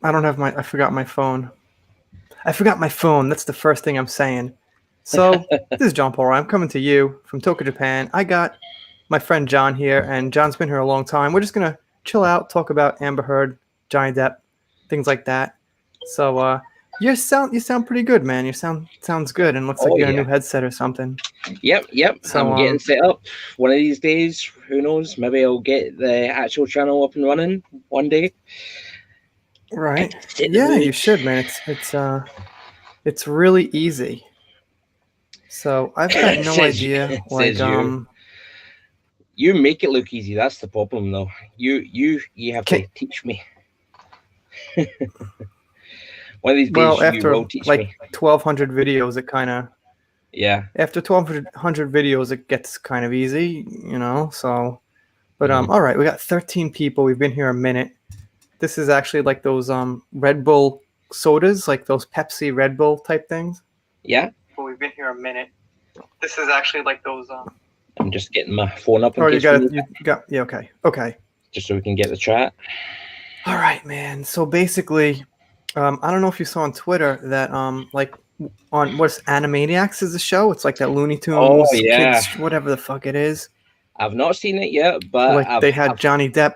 I don't have my. I forgot my phone. I forgot my phone. That's the first thing I'm saying. So this is John Paul. I'm coming to you from Tokyo, Japan. I got my friend John here, and John's been here a long time. We're just gonna chill out, talk about Amber Heard, Johnny Depp, things like that. So you sound pretty good, man. You sounds good, and looks like Oh you got a new yeah. headset or something. Yep. So I'm getting set up. One of these days, who knows? Maybe I'll get the actual channel up and running one day. I right, can set the yeah, you mood. should, man. It's really easy. So I've got no says idea, like says you. You make it look easy. That's the problem, though. You have can to teach me. One of these well days, you after will teach like me. 1,200 videos, it kind of Yeah. after 1,200 videos, it gets kind of easy, So, but Hmm. all right, we got 13 people. We've been here a minute. This is actually like those Red Bull sodas, like those Pepsi Red Bull type things. Yeah. Well, we've been here a minute. This is actually like those. I'm just getting my phone up in Oh, you case we got it. need, You got yeah. Okay. Okay. just so we can get the chat. All right, man. So basically, I don't know if you saw on Twitter that like on what's Animaniacs is the show. It's like that Looney Oh Tunes yeah. kids, whatever the fuck it is. I've not seen it yet, but Like they had Johnny Depp.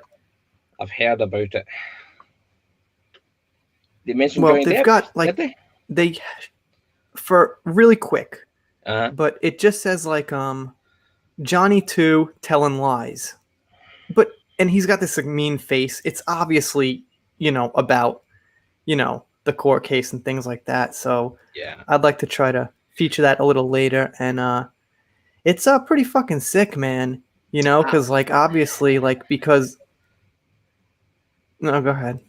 I've heard about it. They mentioned Well, Johnny they've Depp, got did like they? they for really quick, Uh-huh. but it just says like Johnny 2 telling lies. But and he's got this like, mean face. It's obviously, about, the court case and things like that. So Yeah. I'd like to try to feature that a little later and it's pretty fucking sick, man. I, Cuz like obviously like because no, go ahead.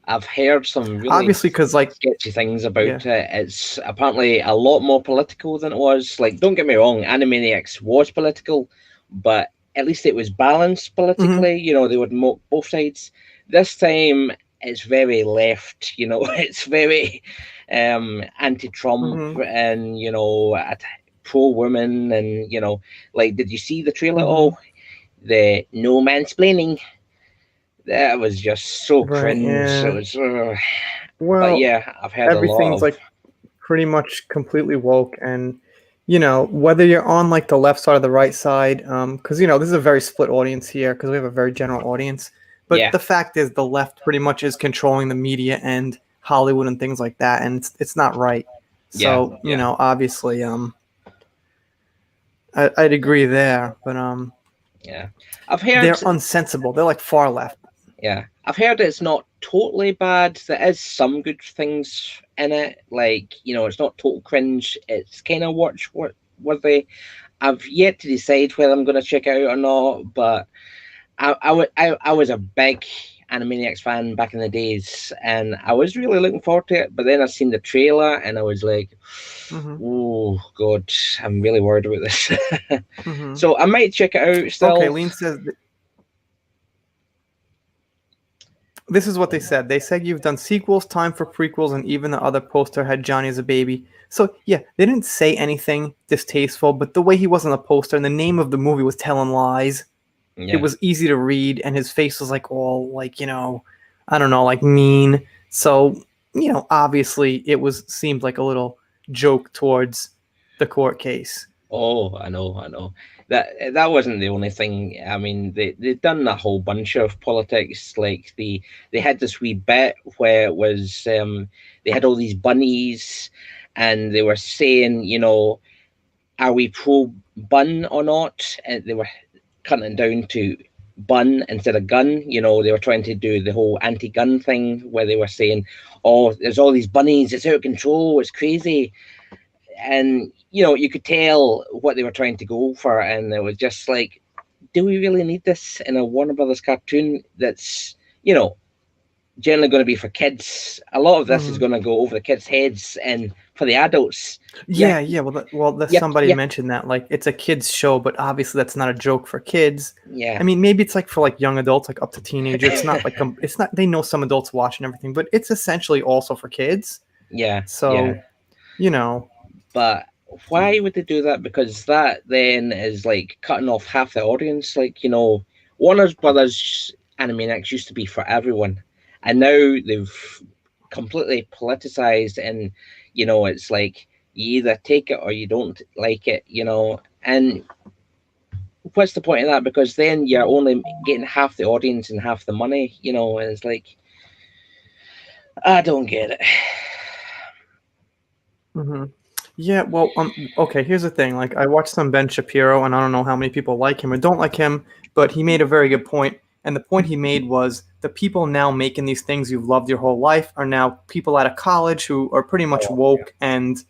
I've heard some really Obviously cuz like sketchy things yeah. about it. It's apparently a lot more political than it was. Like, don't get me wrong, Animaniacs was political, but at least it was balanced Mhm. politically. They would mock both sides. This time, it's very left. It's very anti-Trump Mhm. and pro-women and like, did you see the trailer? Mhm. Oh, the no mansplaining. That was just so Right, cringe. It yeah. was, but Well, yeah, I've heard a lot everything's of. like pretty much completely woke and whether you're on like the left side or the right side because this is a very split audience here because we have a very general audience, but Yeah, the fact is the left pretty much is controlling the media and Hollywood and things like that, and it's not right. yeah, So yeah, obviously I'd agree there, but yeah. I've heard, they're unsensible. They're like far left. yeah, I've heard it's not totally bad. There is some good things in it. Like, it's not total cringe. It's kind of watch what worthy. I've yet to decide whether I'm going to check it out or not, but I was a big Animaniacs fan back in the days, and I was really looking forward to it. But then I seen the trailer, and I was like, Hmm. "Oh God, I'm really worried about this." Hmm. So I might check it out Okay, still. Lean says this is what they said. They said you've done sequels, time for prequels, and even the other poster had Johnny as a baby. So yeah, they didn't say anything distasteful, but the way he was on the poster and the name of the movie was telling lies. It Yeah. was easy to read, and his face was like all like I don't know, like mean. So obviously it was seemed like a little joke towards the court case. Oh, I know. That wasn't the only thing. I mean, they'd done a whole bunch of politics. Like they had this wee bit where it was they had all these bunnies, and they were saying, are we pro bun or not? And they were cutting it down to bun instead of gun. They were trying to do the whole anti-gun thing where they were saying, "Oh, there's all these bunnies. It's out of control. It's crazy." And you could tell what they were trying to go for, and it was just like, do we really need this in a Warner Brothers cartoon that's generally going to be for kids? A lot of this is Mm-hmm. going to go over the kids' heads, and for the adults, yeah, Yeah. Well, yeah, somebody yeah, mentioned that like it's a kids show, but obviously that's not a joke for kids. yeah, I mean, maybe it's like for like young adults, like up to teenager. It's not like it's not. They know some adults watch and everything, but it's essentially also for kids. yeah, yeah. So you know, But why would they do that? Because that then is like cutting off half the audience. Like, Warner Brothers Animaniacs used to be for everyone, and now they've completely politicized, and it's like you either take it or you don't like it, and what's the point of that? Because then you're only getting half the audience and half the money, and it's like, I don't get it. Hmm. Yeah, well, okay, here's the thing. Like, I watched some Ben Shapiro, and I don't know how many people like him or don't like him, but he made a very good point. And the point he made was the people now making these things you've loved your whole life are now people out of college who are pretty much Oh, woke, and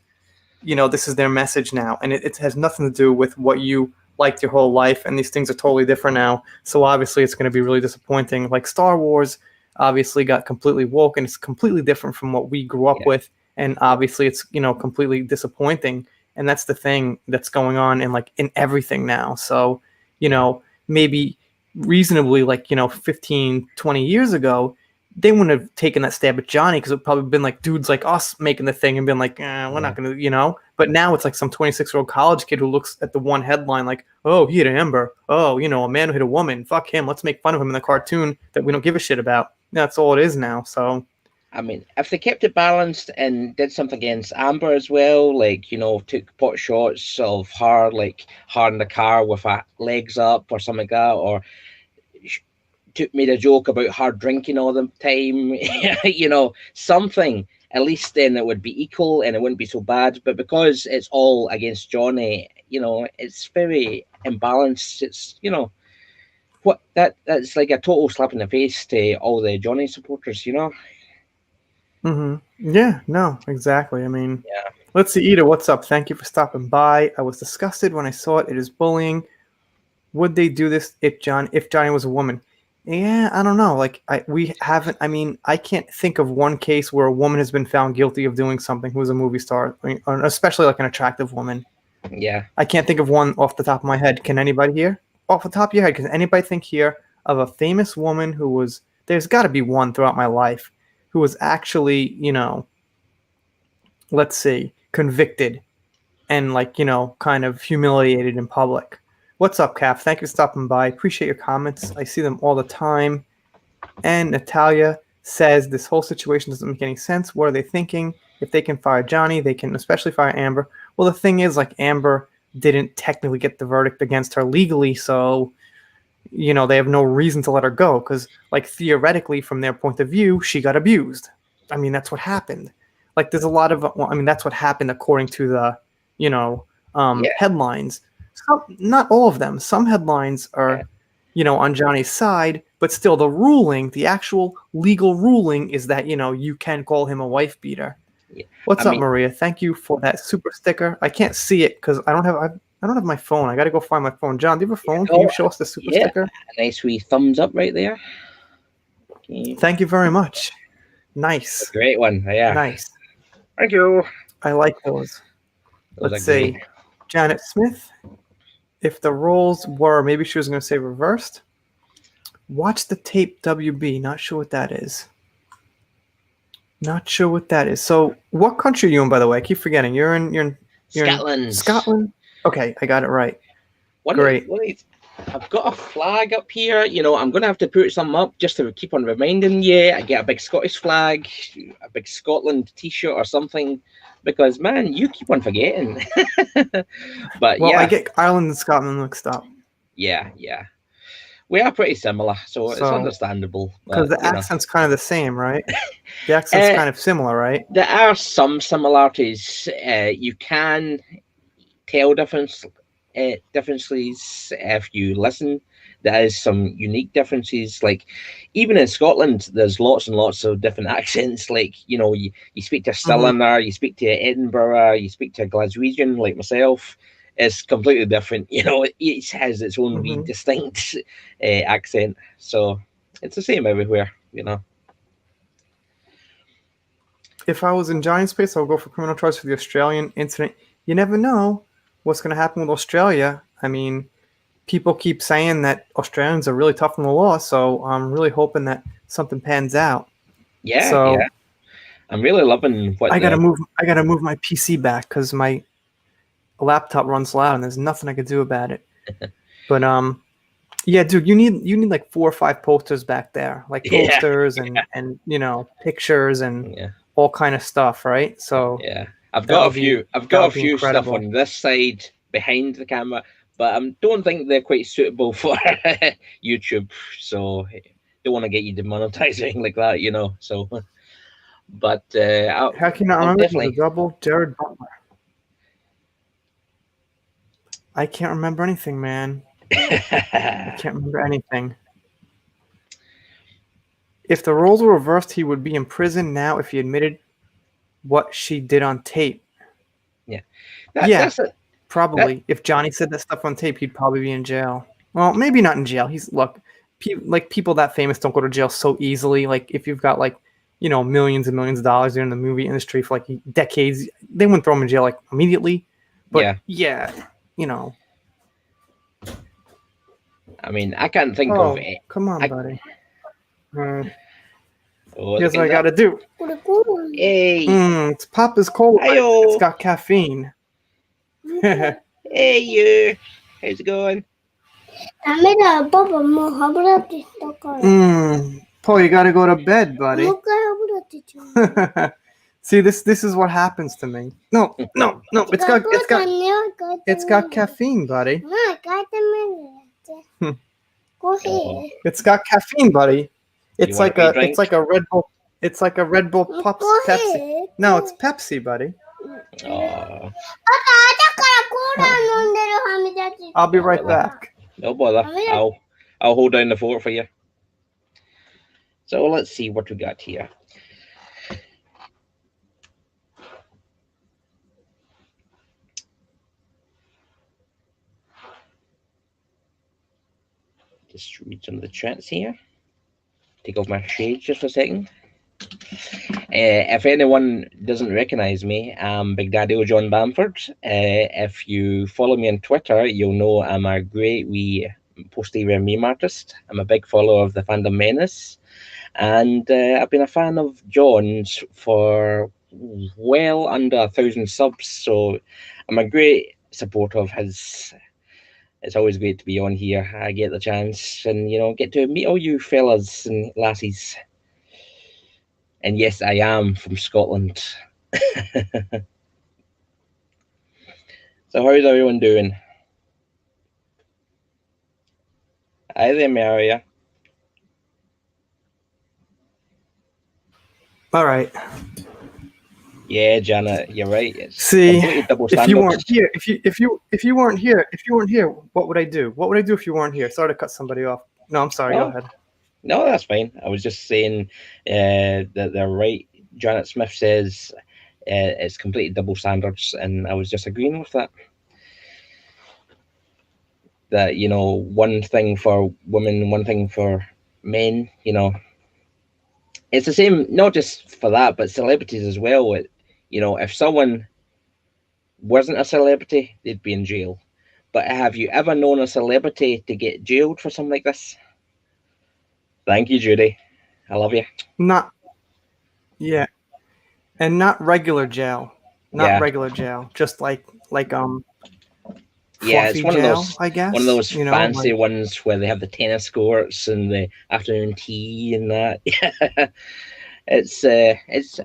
this is their message now, and it has nothing to do with what you liked your whole life, and these things are totally different now. So obviously it's going to be really disappointing. Like Star Wars obviously got completely woke, and it's completely different from what we grew up yeah, with, and obviously it's completely disappointing. And that's the thing that's going on in everything now. So yeah, maybe reasonably, 15, 20 years ago, they wouldn't have taken that stab at Johnny, because it would probably been like dudes like us making the thing and been like, we're yeah. not going to. But now it's like some 26-year-old college kid who looks at the one headline like, oh, he hit Amber. Oh, a man who hit a woman. Fuck him. Let's make fun of him in the cartoon that we don't give a shit about. That's all it is now. So, I mean, if they kept it balanced and did something against Amber as well, like, took pot shots of her, like her in the car with her legs up or something like that, or made a joke about her drinking all the time, something. At least then it would be equal and it wouldn't be so bad. But because it's all against Johnny, it's very imbalanced. It's that's like a total slap in the face to all the Johnny supporters. yeah, no, exactly. I mean, Yeah, let's see, Ida, what's up? Thank you for stopping by. I was disgusted when I saw it. It is bullying. Would they do this if Johnny was a woman? Yeah, I don't know. We haven't. I mean, I can't think of one case where a woman has been found guilty of doing something who was a movie star, I mean, especially like an attractive woman. yeah. I can't think of one off the top of my head. Can anybody here? Off the top of your head, can anybody think here of a famous woman who was? There's got to be one throughout my life who was actually, let's see, convicted and kind of humiliated in public. What's up, Cap? Thank you for stopping by. Appreciate your comments. I see them all the time. And Natalia says this whole situation doesn't make any sense. What are they thinking? If they can fire Johnny, they can especially fire Amber. Well, the thing is, Amber didn't technically get the verdict against her legally, so they have no reason to let her go because, theoretically, from their point of view, she got abused. I mean, that's what happened. There's a lot of, well, I mean, that's what happened according to the, Yeah, headlines. Not all of them. Some headlines yeah, are, on Johnny's side, but still the actual legal ruling is that, you can call him a wife beater. yeah. I What's up, mean, Maria? Thank you for that super sticker. I can't see it because I don't have my phone. I got to go find my phone. John, do you have a phone? Can you oh, show us the super yeah, sticker? a nice wee thumbs up right there. Okay. Thank you very much. A Nice. great one. Yeah. Nice. Thank you. I like those. Those are Let's great. see. Janet Smith. If the roles were, maybe she was going to say reversed. Watch the tape WB. Not sure what that is. Not sure what that is. So, what country are you in, by the way? I keep forgetting. You're in Scotland. Scotland. Okay, I got it right. One, Great. wait, I've got a flag up here. I'm going to have to put some up just to keep on reminding you. I get a big Scottish flag, a big Scotland T-shirt or something, because man, you keep on forgetting. But Well, I yeah, get Ireland and Scotland mixed up. yeah, yeah. We are pretty similar, so it's So, understandable. because But the accent's kind of the same, right? The accent's uh, kind of similar, right? there are some similarities. You can tell differences if you listen. There is some unique differences. Like even in Scotland, there's lots and lots of different accents. Like you speak to a Mm-hmm. Stirlander, you speak to Edinburgh, you speak to a Glaswegian like myself. It's completely different. Each has its own wee Mm-hmm. distinct accent. So it's the same everywhere. If I was in Johnny's place, I would go for criminal charge for the Australian incident. You never know what's going to happen with Australia. I mean, people keep saying that Australians are really tough on the law, so I'm really hoping that something pans out. Yeah, yeah. So I'm really loving what I gotta the move. I gotta move my PC back because my laptop runs loud and there's nothing I could do about it. But Yeah, dude, you need like 4 or 5 posters back there, like Yeah, posters and pictures and yeah, all kind of stuff, right? So yeah. I've that got a would few. be I've that got a would be few stuff incredible. on this side behind the camera, but I don't think they're quite suitable for YouTube. So don't want to get you demonetized or anything like that, So, but How can you not I'll remember the definitely. double Jared Butler? I can't remember anything, man. I can't remember anything. If the roles were reversed, he would be in prison now if he admitted what she did on tape. Yeah, Yeah, that's it. That probably. If Johnny said that stuff on tape, he'd probably be in jail. Well, maybe not in jail. Like people that famous don't go to jail so easily. Like if you've got like, millions and millions of dollars in the movie industry for like decades, they wouldn't throw him in jail like immediately. But yeah. yeah, you know. I mean, I can't think of Oh, it. come on, I, buddy. oh, look Here's what at I that. gotta do. Hey, It's Papa's Cola. It's hiyo. got caffeine. Hey, you. How's it going? ダメだよ、パパもう歯ブラシしたから。Paul, you gotta go to bed, も buddy. う一回歯ブラシちゃう。See, this is what happens to me. No, it's got caffeine, buddy. まあ、変えてみるやつ。コーヒー It's got caffeine, buddy. It's want like a a drink? it's like a Red Bull. It's like a Red Bull Pups Pepsi. No, it's Pepsi, buddy. Oh, だからコーラ飲んでる歯磨き。 I'll be right back. no bother. I'll hold down the fort for you. So let's see what we got here. Just read some of the chats here. Take off my shades just for a second. If anyone doesn't recognize me, I'm Big Daddy John Bamford. If you follow me on Twitter, you'll know I'm a great wee post-era meme artist. I'm a big follower of the Fandom Menace, and I've been a fan of John's for well under 1,000 subs, so I'm a great supporter of his. It's always great to be on here. I get the chance and, get to meet all you fellas and lassies. And yes, I am from Scotland. So how's everyone doing? Hi there, Mera. All right. Yeah, Janet, you're right. It's See, completely double if you standards. weren't here, if you weren't here, what would I do? What would I do if you weren't here? Sorry to cut somebody off. No, I'm sorry. Go ahead. No, that's fine. I was just saying that they're right. Janet Smith says it's completely double standards, and I was just agreeing with that. That, one thing for women, one thing for men, It's the same, not just for that, but celebrities as well. If someone wasn't a celebrity, they'd be in jail. But have you ever known a celebrity to get jailed for something like this? Thank you, Judy. I love you. Yeah, and not regular jail. Yeah. Regular jail. Just like Yeah, it's fluffy one of jail, those, I guess. one of those fancy like- ones where they have the tennis courts and the afternoon tea and that. It's a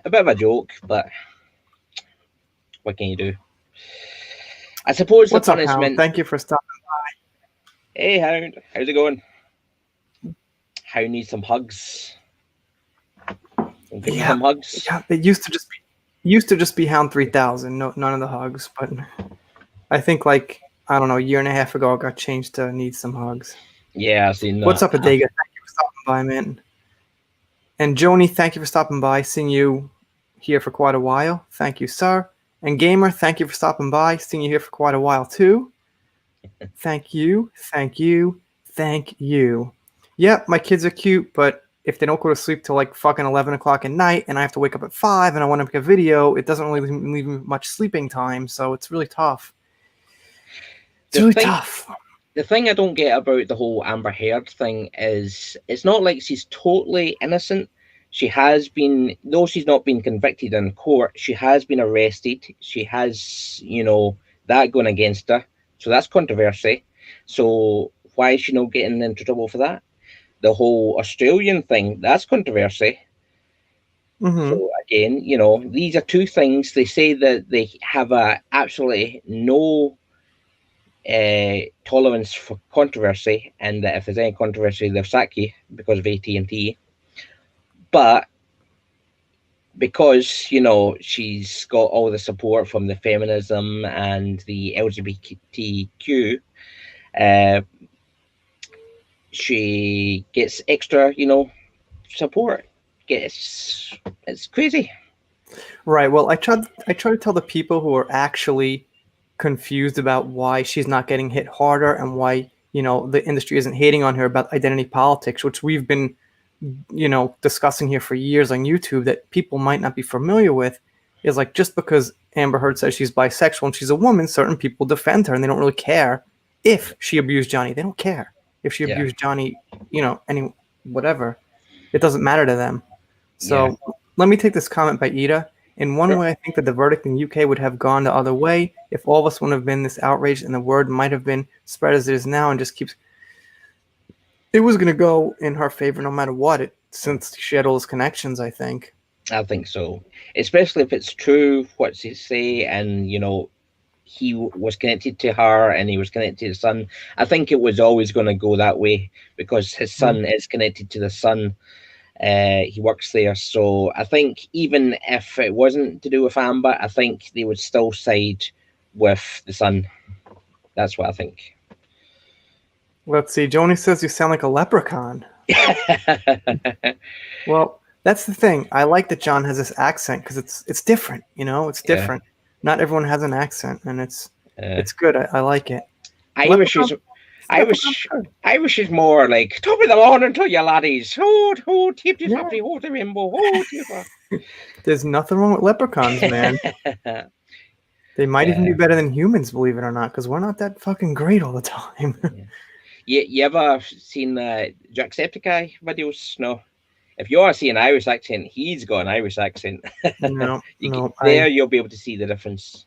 bit of a joke, but what can you do? I suppose What's the up, Hound? punishment. Thank you for stopping. Hey, Hound, how's it going? Hound needs some hugs. Give me some hugs. Yeah, it used to just be Hound 3000. No, none of the hugs, but I think like I don't know, a year and a half ago, it got changed to need some hugs. Yeah, I've seen that. What's up, Adega? Thank you for stopping by, man. And Joni, thank you for stopping by. Seeing you here for quite a while. Thank you, sir. And Gamer, thank you for stopping by. Seeing you here for quite a while too. Thank you. Yep, my kids are cute, but if they don't go to sleep till like fucking 11 o'clock at night and I have to wake up at 5 and I want to make a video, it doesn't really leave me much sleeping time, so it's really tough. Tough. The thing I don't get about the whole Amber Heard thing is it's not like she's totally innocent. She has been, though she's not been convicted in court, she has been arrested. She has, that going against her. So that's controversy. So why is she not getting into trouble for that? The whole Australian thing, that's controversy. Mm-hmm. So again, these are two things. They say that they have absolutely no tolerance for controversy, and that if there's any controversy, they'll sack you because of AT&T. But because she's got all the support from the feminism and the LGBTQ, she gets extra, support. It's crazy. Right. Well, I try to tell the people who are actually confused about why she's not getting hit harder and why the industry isn't hating on her about identity politics, which we've been discussing here for years on YouTube, that people might not be familiar with, is like, just because Amber Heard says she's bisexual and she's a woman, certain people defend her and they don't really care if she abused Johnny. They don't care if she abused Johnny, any whatever. It doesn't matter to them. So let me take this comment by Ida. In one way, I think that the verdict in UK would have gone the other way if all of us wouldn't have been this outraged, and the word might have been spread as it is now and just keeps. It was going to go in her favor no matter what, since she had all those connections, I think. I think so. Especially if it's true what they say, and, he was connected to her and he was connected to his son. I think it was always going to go that way because his son is connected to the Sun. He works there. So I think even if it wasn't to do with Amber, I think they would still side with the Sun. That's what I think. Let's see. Joni says you sound like a leprechaun. Well, that's the thing. I like that John has this accent because it's different. It's different. Not everyone has an accent, and it's good. I like it. Irish is more like top of the morning to you laddies. Hold, tip this up, hold the rainbow, hold tip. There's nothing wrong with leprechauns, man. They might even be better than humans, believe it or not, because we're not that fucking great all the time. You ever seen Jacksepticeye videos? No. If you want to see an Irish accent, he's got an Irish accent. No, you'll be able to see the difference.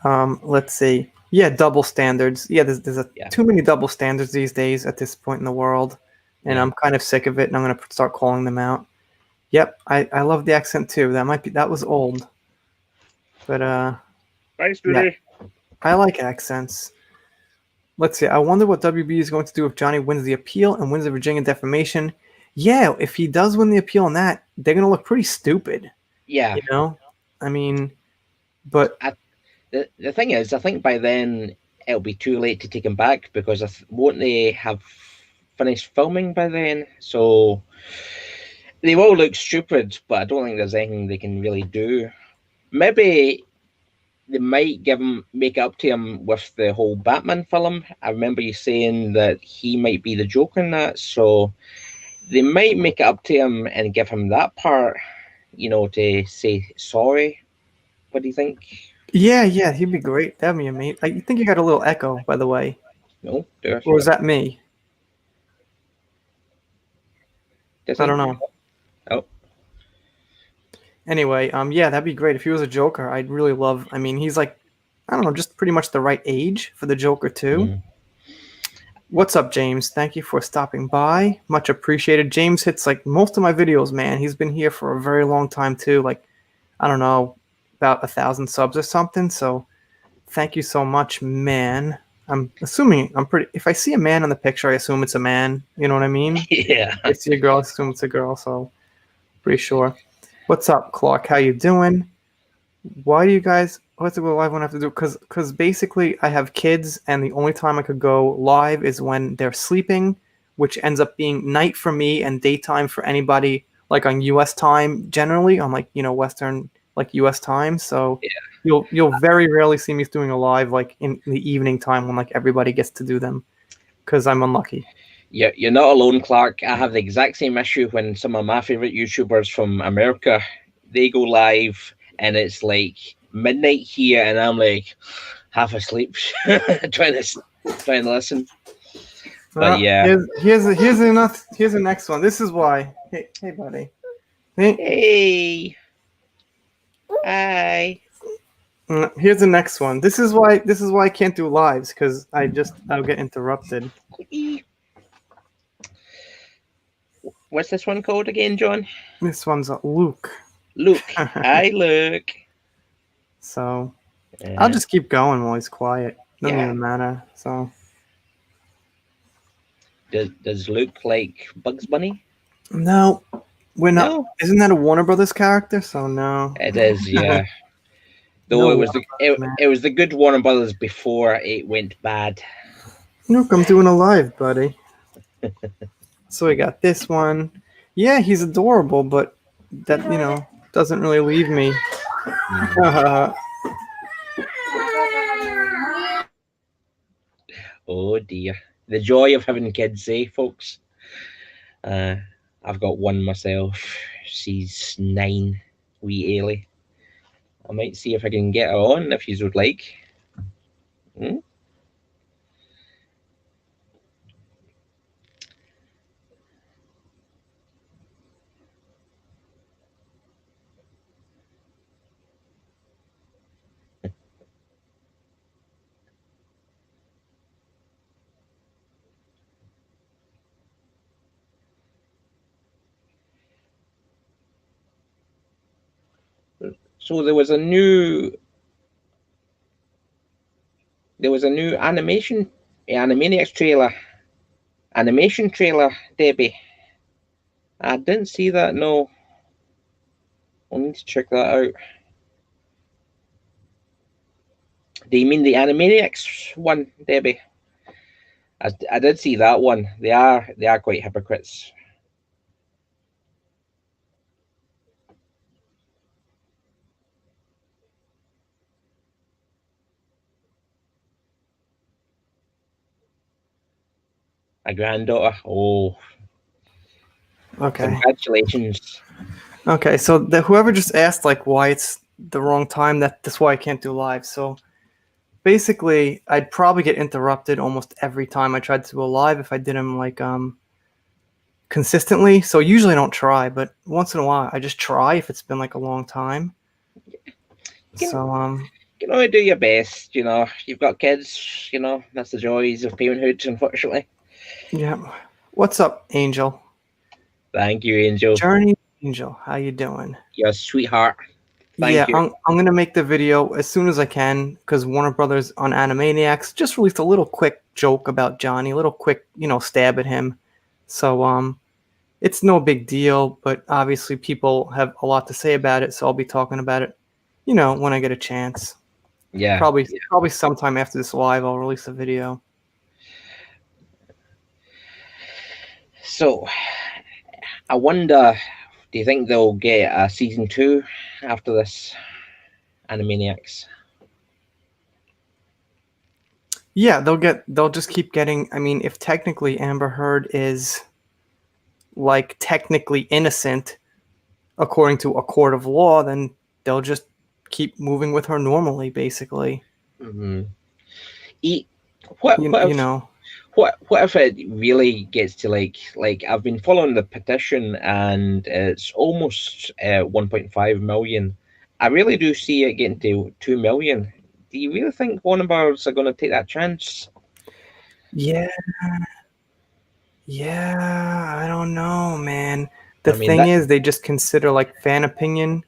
Let's see. Yeah, double standards. Yeah, there's too many double standards these days at this point in the world, and I'm kind of sick of it, and I'm going to start calling them out. Yep, I love the accent too. That was old, but Thanks, Judy. I like accents. Let's see. I wonder what WB is going to do if Johnny wins the appeal and wins the Virginia defamation. Yeah, if he does win the appeal on that, they're going to look pretty stupid. Yeah. I mean, but the thing is, I think by then it'll be too late to take him back because won't they have finished filming by then? So they will look stupid, but I don't think there's anything they can really do. Maybe they might make it up to him with the whole Batman film. I remember you saying that he might be the Joker in that, so they might make it up to him and give him that part, to say sorry. What do you think? Yeah, he'd be great. That'd be amazing. I think you got a little echo, by the way. No, or is that me? I don't know. Oh. Anyway, yeah, that'd be great if he was a Joker. I'd really love. I mean, he's like, I don't know, just pretty much the right age for the Joker too. What's up, James? Thank you for stopping by. Much appreciated. James hits like most of my videos, man. He's been here for a very long time too. Like, I don't know, about 1,000 subs or something. So, thank you so much, man. I'm assuming if I see a man in the picture, I assume it's a man. You know what I mean? Yeah. If I see a girl, I assume it's a girl. So, pretty sure. What's up, Clark? How you doing? Why do you guys? What's the live one I have to do? Because basically I have kids, and the only time I could go live is when they're sleeping, which ends up being night for me and daytime for anybody. Like on U.S. time, generally on Western U.S. time. So you'll very rarely see me doing a live like in the evening time when like everybody gets to do them, because I'm unlucky. Yeah, you're not alone, Clark. I have the exact same issue when some of my favorite YouTubers from America, they go live and it's like midnight here and I'm like half asleep trying to listen. But yeah. Here's the next one. This is why. Hey buddy. Hey. Hi. Here's the next one. This is why I can't do lives, because I'll get interrupted. What's this one called again, John? This one's Luke. Luke. Hi, Luke. So I'll just keep going while he's quiet. Doesn't Yeah. even matter. So Does Luke like Bugs Bunny? no, we're not. No. Isn't that a Warner Brothers character? So no. It is, yeah. Though No it was Warner the Brothers, it was the good Warner Brothers before it went bad. Look, I'm doing a live, buddy. So we got this one. Yeah, he's adorable, but that doesn't really leave me. Oh dear. The joy of having kids, eh, folks? I've got one myself. She's 9, wee Ailey. I might see if I can get her on if you would like. So there was a new Animaniacs trailer. Animation trailer, Debbie. I didn't see that, no. I'll need to check that out. Do you mean the Animaniacs one, Debbie? I did see that one. They are quite hypocrites. A granddaughter. Oh, Okay. congratulations. Okay, so whoever just asked like why it's the wrong time, that's why I can't do live. So basically, I'd probably get interrupted almost every time I tried to do a live if I did them like consistently. So usually I don't try, but once in a while I just try if it's been like a long time. So You can only do your best, you know. You've got kids, you know. That's the joys of parenthood, unfortunately. yeah. What's up, Angel? Thank you, Angel. Journey Angel, how you doing? You're a sweetheart. Thank you. I'm gonna make the video as soon as I can, because Warner Brothers on Animaniacs just released a little quick joke about Johnny, a little quick, stab at him. So it's no big deal, but obviously people have a lot to say about it, so I'll be talking about it, when I get a chance. Yeah. Probably sometime after this live, I'll release a video. So, I wonder, do you think they'll get a season 2 after this Animaniacs? Yeah, they'll just keep getting. I mean, if technically Amber Heard is like technically innocent according to a court of law, then they'll just keep moving with her normally, basically. Mm-hmm. What if it really gets to like I've been following the petition and it's almost 1.5 million. I really do see it getting to 2 million. Do you really think Warner Bros are going to take that chance? Yeah, I don't know, man. The thing is, they just consider like fan opinion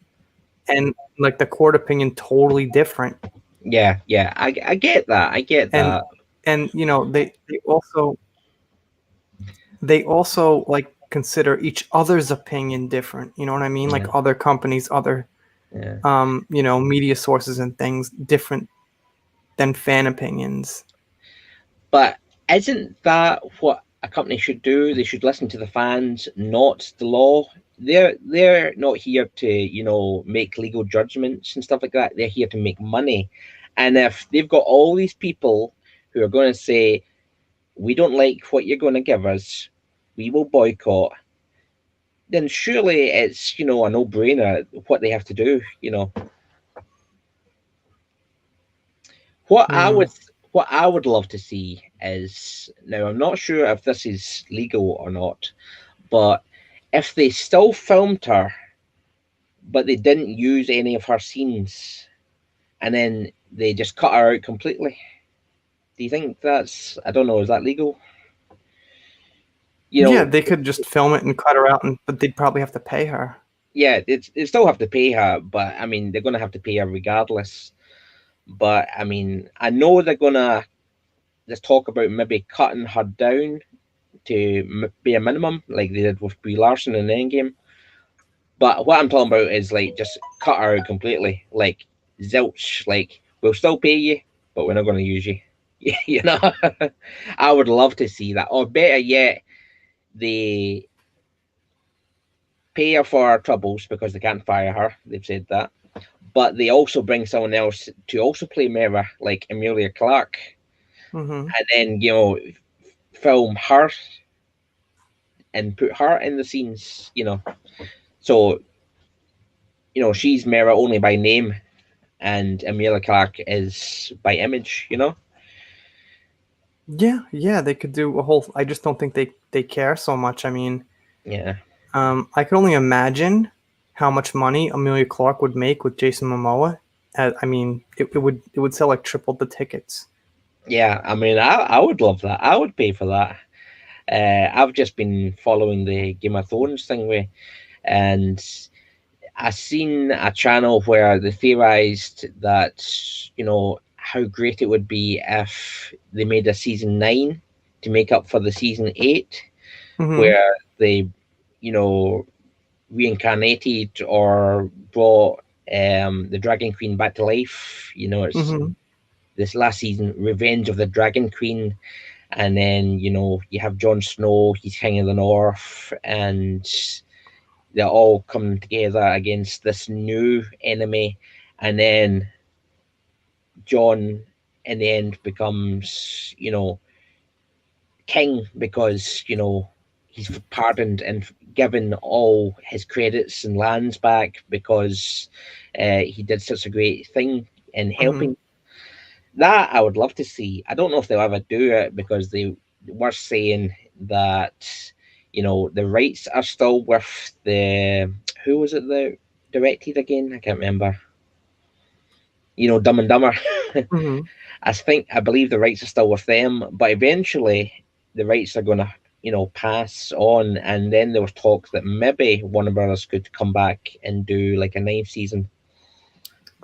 and like the court opinion totally different. Yeah, I get that. I get that. And they also like consider each other's opinion different. You know what I mean? Like other companies, other media sources and things different than fan opinions. But isn't that what a company should do? They should listen to the fans, not the law. They're not here to make legal judgments and stuff like that. They're here to make money. And if they've got all these people who are going to say, we don't like what you're going to give us, we will boycott, then surely it's a no-brainer what they have to do. What I would love to see is, now I'm not sure if this is legal or not, but if they still filmed her but they didn't use any of her scenes and then they just cut her out completely. Do you think that's, I don't know, is that legal? You Yeah, know, they could just film it and cut her out, but they'd probably have to pay her. yeah, they still have to pay her, but I mean, they're going to have to pay her regardless. But I mean, I know they're going to just talk about maybe cutting her down to be a minimum, like they did with Brie Larson in Endgame. But what I'm talking about is like just cut her out completely, like zilch. Like we'll still pay you, but we're not going to use you. You know, I would love to see that. Or better yet, they pay her for her troubles because they can't fire her. They've said that, but they also bring someone else to also play Mera, like Emilia Clarke, Mm-hmm. and then film her and put her in the scenes. So she's Mera only by name, and Emilia Clarke is by image. Yeah, they could do a whole. I just don't think they care so much. I mean, Yeah. I could only imagine how much money Amelia Clark would make with Jason Momoa. I mean, it would sell like triple the tickets. Yeah, I mean, I would love that. I would pay for that. I've just been following the Game of Thrones thing and I seen a channel where they theorized that how great it would be if they made a season 9 to make up for the season 8, Mm-hmm. where they you know reincarnated or brought the Dragon Queen back to life. It's Mm-hmm. this last season, Revenge of the Dragon Queen, and then you have Jon Snow, he's King of the North, and they're all coming together against this new enemy, and then Jon in the end becomes king because he's pardoned and given all his credits and lands back because he did such a great thing in Mm-hmm. helping. That I would love to see. I don't know if they'll ever do it because they were saying that the rights are still with the, who was it that directed again? I can't remember. Dumb and Dumber. Mm-hmm. I believe the rights are still with them, but eventually the rights are going to pass on, and then there was talk that maybe Warner Brothers could come back and do like a ninth season.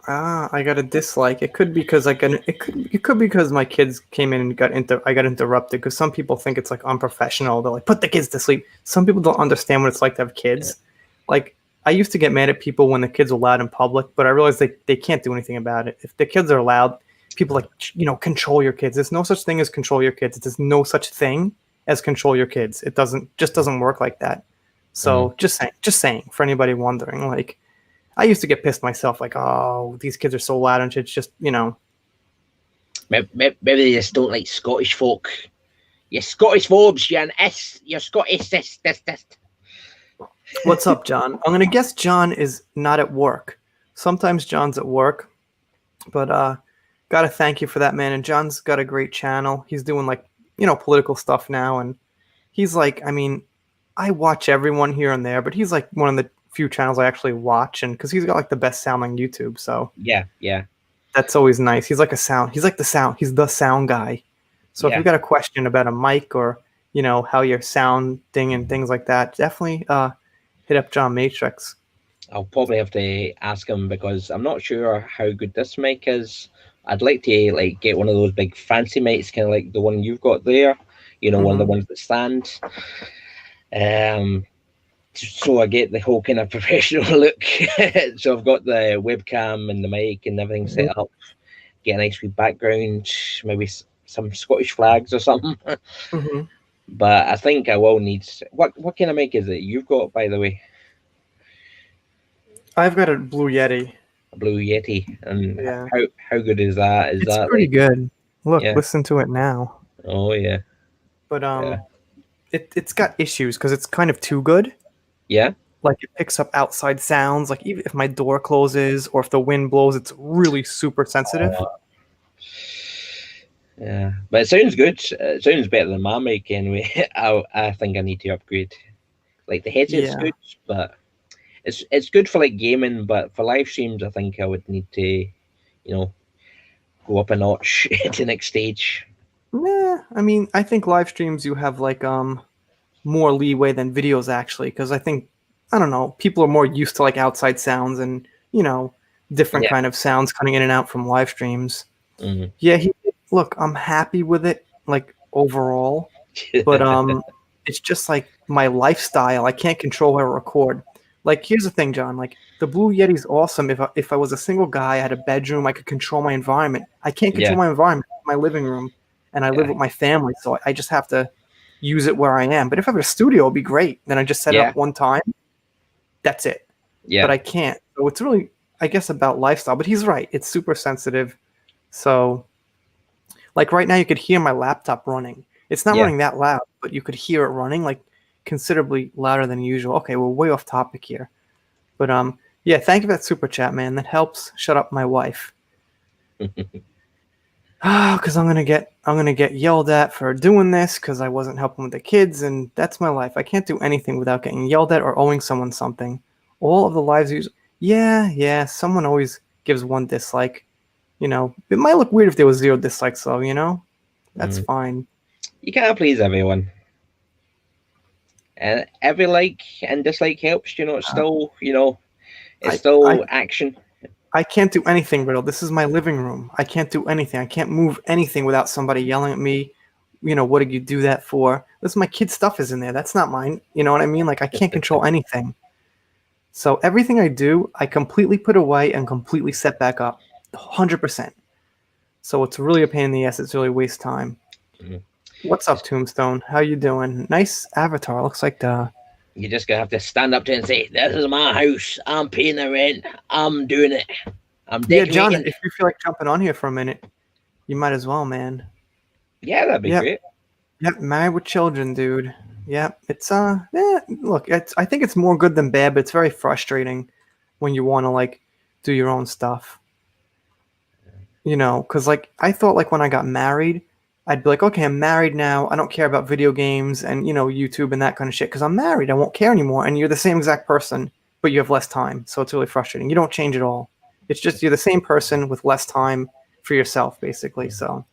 I got a dislike. It could be because it could be because my kids came in and I got interrupted because some people think it's like unprofessional. They're like, put the kids to sleep. Some people don't understand what it's like to have kids. Like I used to get mad at people when the kids were loud in public, but I realized they can't do anything about it. If the kids are loud, people like control your kids. There's no such thing as control your kids. There's no such thing as control your kids. It doesn't work like that. Mm. So just saying for anybody wondering, like I used to get pissed myself, like, oh, these kids are so loud, and it's just, Maybe they just don't like Scottish folk. You're Scottish phobes, you're Scottish this. What's up, John? I'm gonna guess John is not at work. Sometimes John's at work, but gotta thank you for that, man. And John's got a great channel. He's doing like, political stuff now, and he's like, I mean, I watch everyone here and there, but he's like one of the few channels I actually watch, and because he's got like the best sound on YouTube, so Yeah. that's always nice. He's like he's the sound guy. So if Yeah. you got a question about a mic or how you're sounding and things like that, definitely hit up John Matrix. I'll probably have to ask him because I'm not sure how good this mic is. I'd like to like get one of those big fancy mics, kind of like the one you've got there. One of the ones that stand. So I get the whole kind of professional look. So I've got the webcam and the mic and everything set up. Get a nice wee background, maybe some Scottish flags or something. Mm-hmm. But I think I will need. What kind of mic is it you've got, by the way? I've got a Blue Yeti. A Blue Yeti, and Yeah, how good is that? Is it's that pretty like? good. Look, Yeah. listen to it now. Oh yeah. But Yeah. it's got issues because it's kind of too good. Yeah. Like it picks up outside sounds. Like even if my door closes or if the wind blows, it's really super sensitive. Yeah, but it sounds good. It sounds better than my mic anyway. I think I need to upgrade. Like the headset's Yeah. good, but it's good for like gaming. But for live streams, I think I would need to, you know, go up a notch to the next stage. Nah, I mean, I think live streams you have like more leeway than videos actually, because I think I don't know, people are more used to like outside sounds and different Yeah. kind of sounds coming in and out from live streams. Mm. Yeah, look, I'm happy with it, like overall, but it's just like my lifestyle. I can't control how to record. Like, here's the thing, John. Like, the Blue Yeti's awesome. If I was a single guy, I had a bedroom, I could control my environment. I can't control Yeah. my environment, my living room, and I live Yeah. with my family, so I just have to use it where I am. But if I have a studio, it'd be great. Then I just set it Yeah. up one time. That's it. But Yeah. I can't. So it's really, I guess, about lifestyle. But he's right. It's super sensitive. So like right now, you could hear my laptop running. It's not Yeah. running that loud, but you could hear it running like considerably louder than usual. Okay, we're way off topic here, but yeah, thank you for that super chat, man. That helps shut up my wife. Because I'm gonna get yelled at for doing this because I wasn't helping with the kids, and that's my life. I can't do anything without getting yelled at or owing someone something. All of the lives use. Yeah. Someone always gives one dislike. It might look weird if there was zero dislikes, though. That's Mm. fine. You can't please everyone. And every like and dislike helps. It's still, it's I, I still action. I can't do anything, Riddle. This is my living room. I can't do anything. I can't move anything without somebody yelling at me. What did you do that for? This my kid's stuff is in there. That's not mine. You know what I mean? Like I can't control anything. So everything I do, I completely put away and completely set back up, 100%. So it's really a pain in the ass. It's really waste time. Mm. What's up, Tombstone? How you doing? Nice avatar. Looks like the. You're just gonna have to stand up to it and say, "This is my house. I'm paying the rent. I'm doing it. I'm Yeah, John. decorating." If you feel like jumping on here for a minute, you might as well, man. Yeah, that'd be Yep. great. Yep, married with children, dude. Yep, it's look, I think it's more good than bad, but it's very frustrating when you want to like do your own stuff. Because like I thought like when I got married, I'd be like, okay, I'm married now. I don't care about video games and YouTube and that kind of shit because I'm married. I won't care anymore. And you're the same exact person, but you have less time, so it's really frustrating. You don't change at all. It's just you're the same person with less time for yourself, basically. So.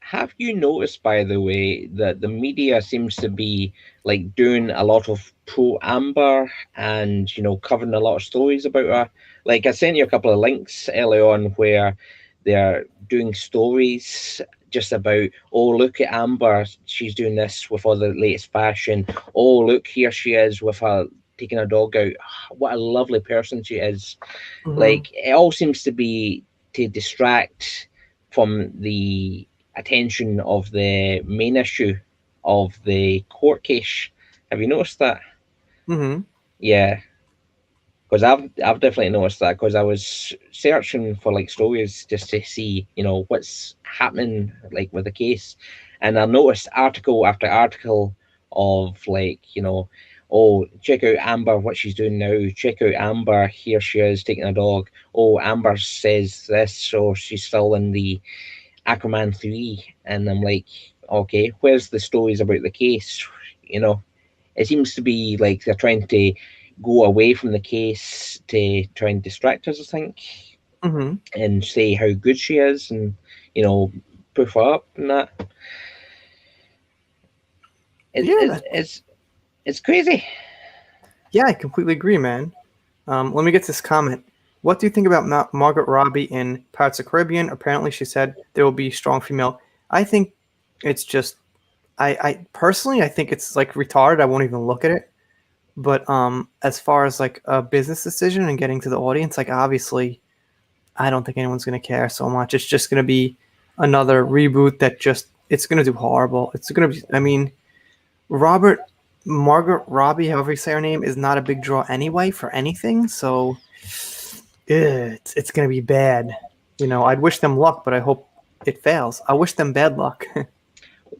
Have you noticed, by the way, that the media seems to be like doing a lot of pro Amber and covering a lot of stories about her? Like I sent you a couple of links early on where they're doing stories just about, oh, look at Amber, she's doing this with all the latest fashion. Oh, look, here she is with her taking a dog out. What a lovely person she is. Mhm. Like it all seems to be to distract from the attention of the main issue of the court case. Have you noticed that? Mhm. Yeah, because I've definitely noticed that because I was searching for like stories just to see what's happening like with the case, and I noticed article after article of like oh, check out Amber, what she's doing now. Check out Amber, here she is taking a dog. Oh, Amber says this, so she's still in the Aquaman 3, and I'm like, okay, where's the stories about the case? You know, it seems to be like they're trying to go away from the case to try and distract us, I think, Mhm. and say how good she is and, you know, proof her up and that. It's, Yeah, it's, it's, it's crazy. yeah, I completely agree, man. Let me get this comment. What do you think about Margaret Robbie in Pirates of the Caribbean? Apparently, she said there will be strong female. I think it's just, I personally, I think it's like retarded. I won't even look at it. But as far as like a business decision and getting to the audience, like obviously, I don't think anyone's gonna care so much. It's just gonna be another reboot that just it's gonna do horrible. It's gonna be. I mean, Robert Margaret Robbie, however you say her name, is not a big draw anyway for anything. So it's gonna be bad. I'd wish them luck, but I hope it fails. I wish them bad luck.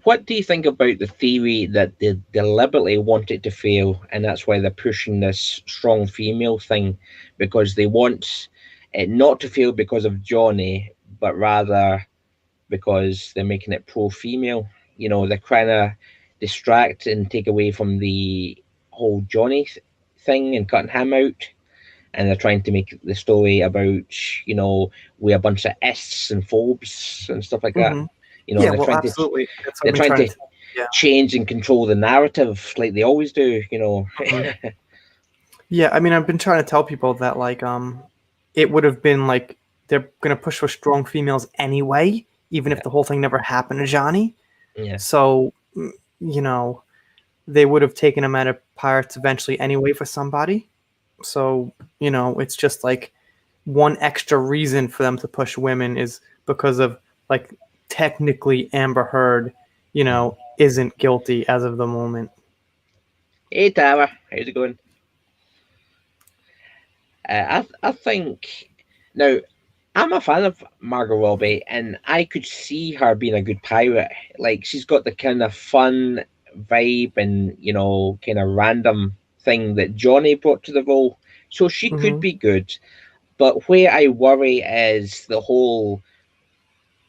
What do you think about the theory that they deliberately want it to fail, and that's why they're pushing this strong female thing, because they want it not to fail because of Johnny, but rather because they're making it pro female. They're trying to distract and take away from the whole Johnny thing and cutting him out. and they're trying to make the story about, we're a bunch of ists and phobes and stuff like that. Mhm. And Yeah, well, absolutely. That's what they're I've been trying trying to to. Yeah. change and control the narrative like they always do. Mhm. Yeah, I mean, I've been trying to tell people that like it would have been like they're gonna push for strong females anyway, even if the whole thing never happened to Johnny. Yeah. So you know, they would have taken him out of Pirates eventually anyway for somebody. So it's just like one extra reason for them to push women is because of like technically Amber Heard, isn't guilty as of the moment. Hey, Tara, how's it going? I think now I'm a fan of Margot Robbie, and I could see her being a good pirate. Like she's got the kind of fun vibe and kind of random thing that Johnny brought to the role, so she could Hmm. be good. But where I worry is the whole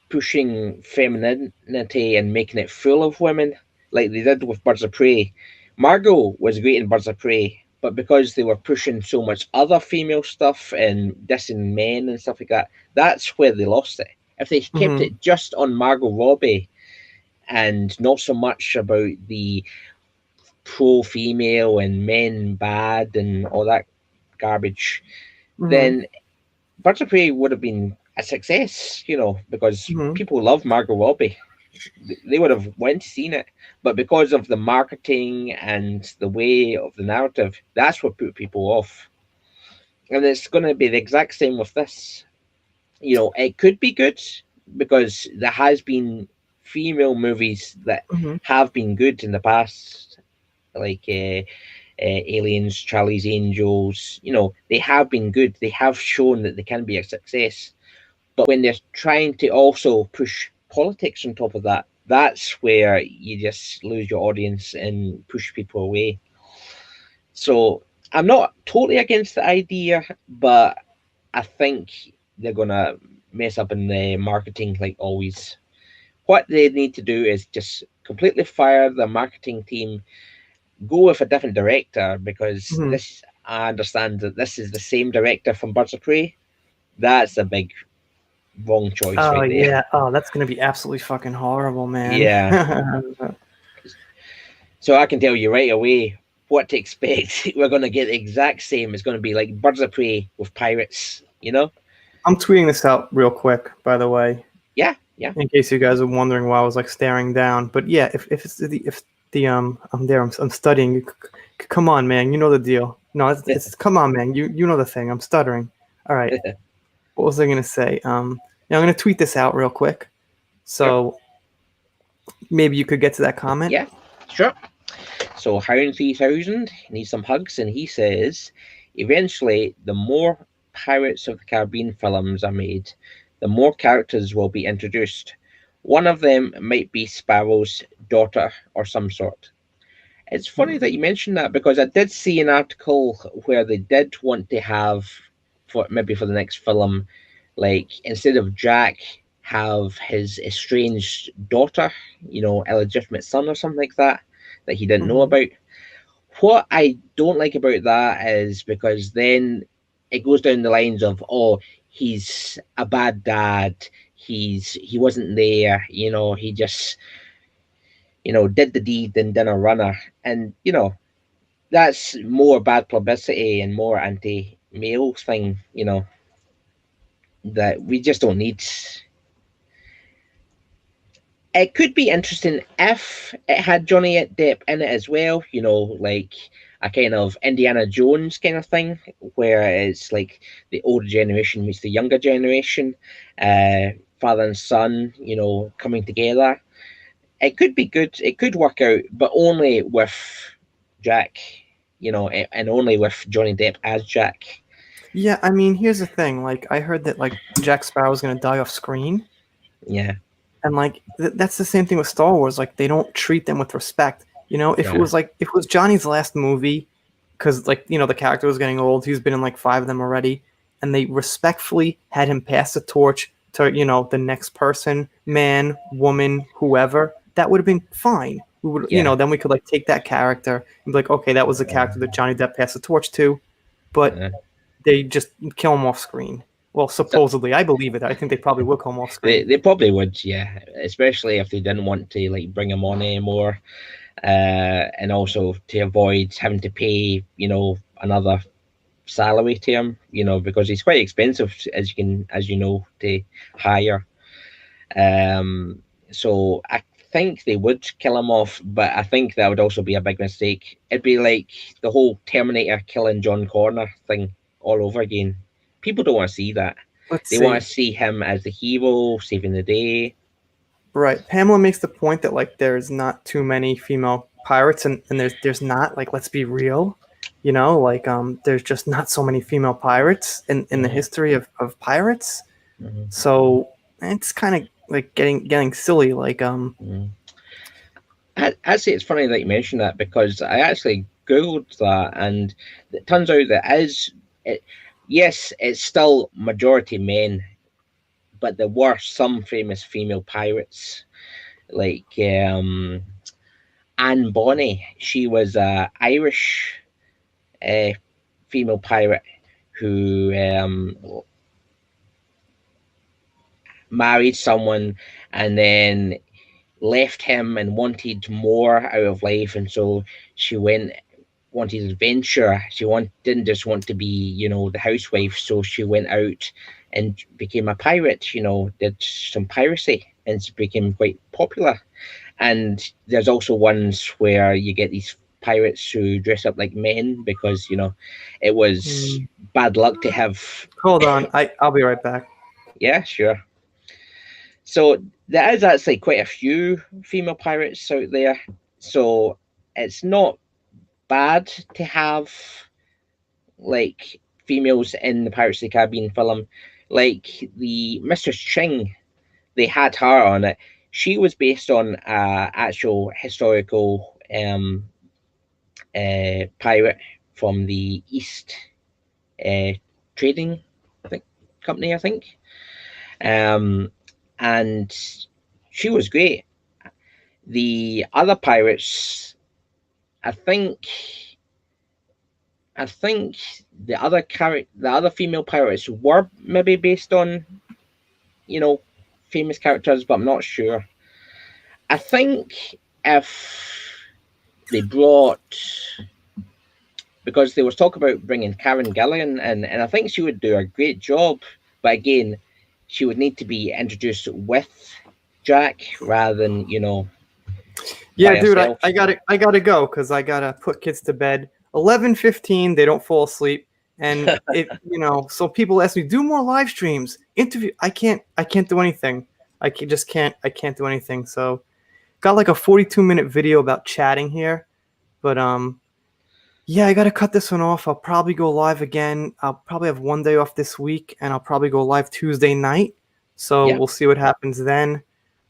pushing femininity and making it full of women, like they did with Birds of Prey. Margot was great in Birds of Prey, but because they were pushing so much other female stuff and dissing men and stuff like that, that's where they lost it. If they kept Hmm. it just on Margot Robbie and not so much about the pro female and men bad and all that garbage, Hmm. then Birds of Prey would have been a success, because Hmm. people love Margot Robbie. They would have went seen it, but because of the marketing and the way of the narrative, that's what put people off. And it's going to be the exact same with this. It could be good because there has been female movies that Hmm. have been good in the past, like Aliens, Charlie's Angels. They have been good. They have shown that they can be a success. But when they're trying to also push politics on top of that, that's where you just lose your audience and push people away. So I'm not totally against the idea, but I think they're gonna mess up in the marketing like always. What they need to do is just completely fire the marketing team, go with a different director because Hmm. this I understand that this is the same director from Birds of Prey. That's a big wrong choice Oh right there. yeah. Oh, that's gonna be absolutely fucking horrible, man. Yeah. So I can tell you right away what to expect. We're going to get the exact same. It's going to be like Birds of Prey with pirates. I'm tweeting this out real quick, by the way, Yeah, yeah. in case you guys are wondering why I was like staring down. But yeah, if it's the if the I'm there, I'm studying. Come on, man, you know the deal. No, it's come on, man, you know the thing. I'm stuttering. All right, what was I gonna say? Now I'm gonna tweet this out real quick, Sure. so maybe you could get to that comment. Yeah, sure. So Hound 3000 needs some hugs, and he says, eventually, the more Pirates of the Caribbean films are made, the more characters will be introduced. One of them might be Sparrow's daughter or some sort. It's funny that you mentioned that because I did see an article where they did want to have, for maybe for the next film, like instead of Jack, have his estranged daughter, illegitimate son or something like that he didn't know Hmm. about. What I don't like about that is because then it goes down the lines of, oh, he's a bad dad. He wasn't there. He just did the deed and didn't run her, and that's more bad publicity and more anti-male thing. That we just don't need. It could be interesting if it had Johnny Depp in it as well, like a kind of Indiana Jones kind of thing, where it's like the older generation meets the younger generation, father and son, coming together. It could be good. It could work out, but only with Jack, and only with Johnny Depp as Jack. Yeah, I mean, here's the thing. Like, I heard that like Jack Sparrow's gonna die off screen. Yeah, And like that's the same thing with Star Wars. Like they don't treat them with respect. If it yeah, was like if it was Johnny's last movie, because like the character was getting old. He's been in like 5 of them already, and they respectfully had him pass the torch to the next person, man, woman, whoever. That would have been fine. We would yeah. then we could like take that character and be like, okay, that was the character that Johnny Depp passed the torch to. But Uh, they just kill him off screen. Well, supposedly, I believe it. I think they probably will kill him off screen. They probably would, yeah. Especially if they didn't want to like bring him on anymore, and also to avoid having to pay, you know, another salary to him, you know, because he's quite expensive as you know, to hire. So I think they would kill him off, but I think that would also be a big mistake. It'd be like the whole Terminator killing John Connor thing all over again. People don't want to see that. They want to see him as the hero, saving the day. Right. Pamela makes the point that like there's not too many female pirates, and there's not, like, let's be real, you know, like there's just not so many female pirates in the history of pirates. Mhm. So it's kind of like getting silly. Like Actually, it's funny that you mentioned that, because I actually googled that, and it turns out that yes, it's still majority men, but there were some famous female pirates, like Anne Bonny. She was a Irish female pirate who married someone and then left him and wanted more out of life, and so she wanted adventure. She didn't just want to be, you know, the housewife, so she went out and became a pirate, you know, did some piracy and became quite popular. And there's also ones where you get these pirates who dress up like men because, you know, it was bad luck to have. Hold on, I'll be right back. Yeah, sure. So there is actually quite a few female pirates out there, so it's not bad to have like females in the Pirates of the Caribbean film. Like the Mistress Ching, they had her on it. She was based on actual historical pirate from the East Trading Company, I think. And she was great. The other pirates, I think the other female pirates were maybe based on, you know, famous characters, but I'm not sure. I think if they brought, because there was talk about bringing Karen Gillan in, and I think she would do a great job, but again, she would need to be introduced with Jack rather than, you know. Yeah, dude, I gotta go because I gotta put kids to bed. 11:15, they don't fall asleep, and it, you know, so people ask me, do more live streams, interview. I can't do anything. I can't do anything. So got like a 42-minute video about chatting here, but yeah, I gotta cut this one off. I'll probably go live again. I'll probably have one day off this week, and I'll probably go live Tuesday night. So Yeah. we'll see what happens then.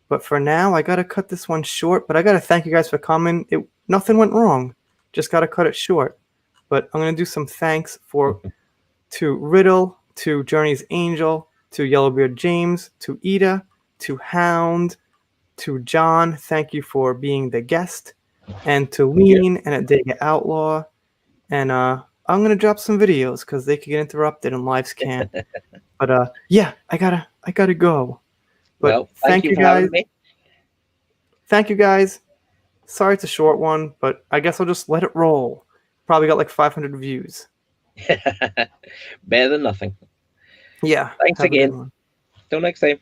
But for now, I gotta cut this one short. But I gotta thank you guys for coming. Nothing went wrong. Just gotta cut it short. But I'm gonna do some thanks to Riddle, to Journey's Angel, to Yellowbeard James, to Ida, to Hound, to John. Thank you for being the guest, and to Lean and Adega Outlaw. And I'm gonna drop some videos because they could get interrupted and lives can't. But yeah, I gotta go. But Well, thank you for guys. having me. Thank you guys. Sorry it's a short one, but I guess I'll just let it roll. Probably got like 500 views. Better than nothing. Yeah. Thanks have a good again. one. Till next time.